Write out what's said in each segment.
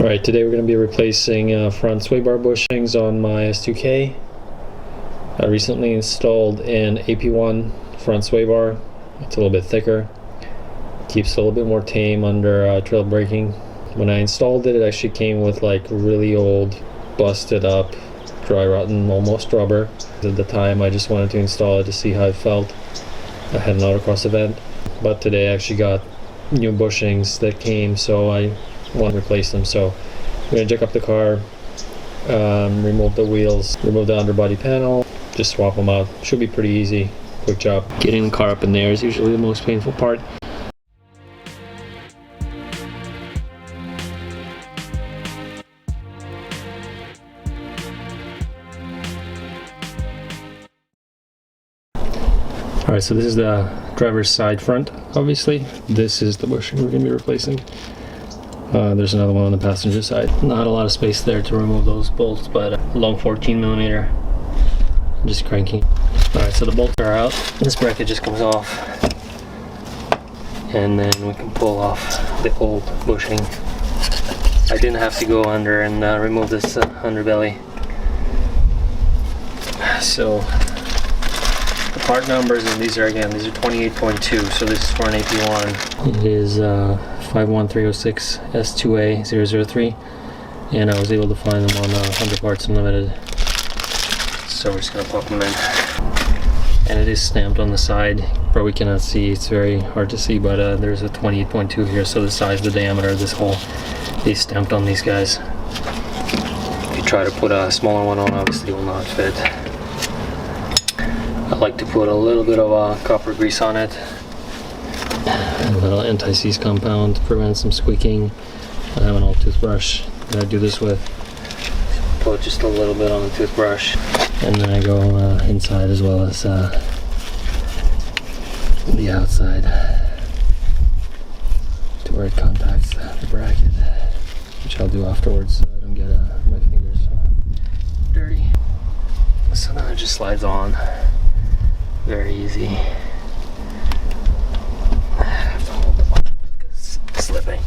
Alright, today we're going to be replacing front Swaybar bushings on my S2K. I recently installed an AP1 front Swaybar. It's a little bit thicker. Keeps a little bit more tame under trail braking. When I installed it, it actually came with like really old, busted up, dry rotten, almost rubber. At the time I just wanted to install it to see how it felt. I had an autocross event, but today I actually got new bushings that came, so I want to replace them. So I'm going to jack up the car, remove the wheels, remove the underbody panel, just swap them out. Should be pretty easy, quick job. Getting the car up in there is usually the most painful part. Alright, so this is the driver's side front, obviously. This is the bushing we're going to be replacing. There's another one on the passenger side. Not a lot of space there to remove those bolts, but a long 14mm. Just cranking. Alright, so the bolts are out. This bracket just comes off. And then we can pull off the old bushing. I didn't have to go under and remove this underbelly. So the part numbers, and these are 28.2, so this is for an AP1. It is 51306 S2A 003, and I was able to find them on 100 Parts Unlimited. So we're just gonna pop them in. And it is stamped on the side. Probably cannot see, it's very hard to see, but there's a 28.2 here, so the size, the diameter of this hole is stamped on these guys. If you try to put a smaller one on, obviously it will not fit. I like to put a little bit of copper grease on it. A little anti-seize compound to prevent some squeaking. I have an old toothbrush that I do this with. Put just a little bit on the toothbrush. And then I go inside as well as the outside to where it contacts the bracket, which I'll do afterwards so I don't get my fingers so dirty. So now it just slides on. Very easy. I have to hold them up because it's slipping.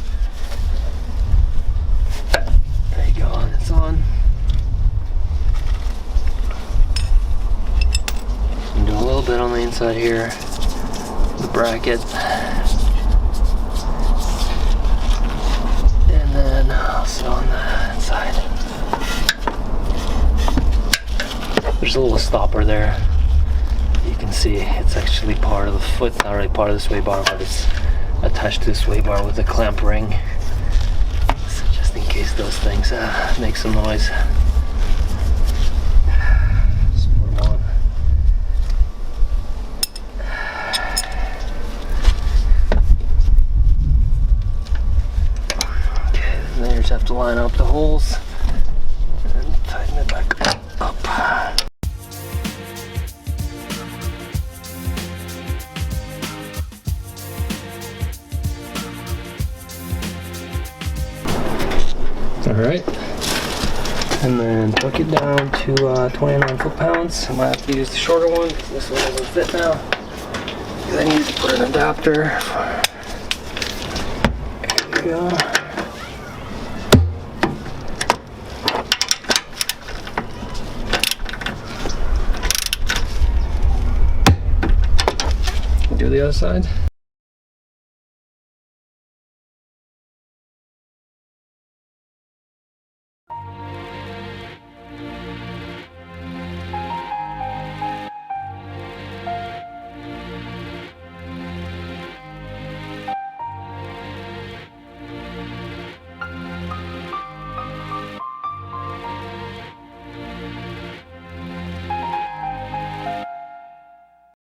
There you go, and it's on. I'm doing a little bit on the inside here, the bracket. And then also on the inside. There's a little stopper there. You can see it's actually part of the foot, not really part of the sway bar, but it's attached to the sway bar with a clamp ring. So just in case those things make some noise. Just put them on. Okay, and then you just have to line up the holes and tighten it back up. Alright, and then tuck it down to 29 foot-pounds. I might have to use the shorter one because this one doesn't fit now. Because I need to put an adapter. There we go. Do the other side.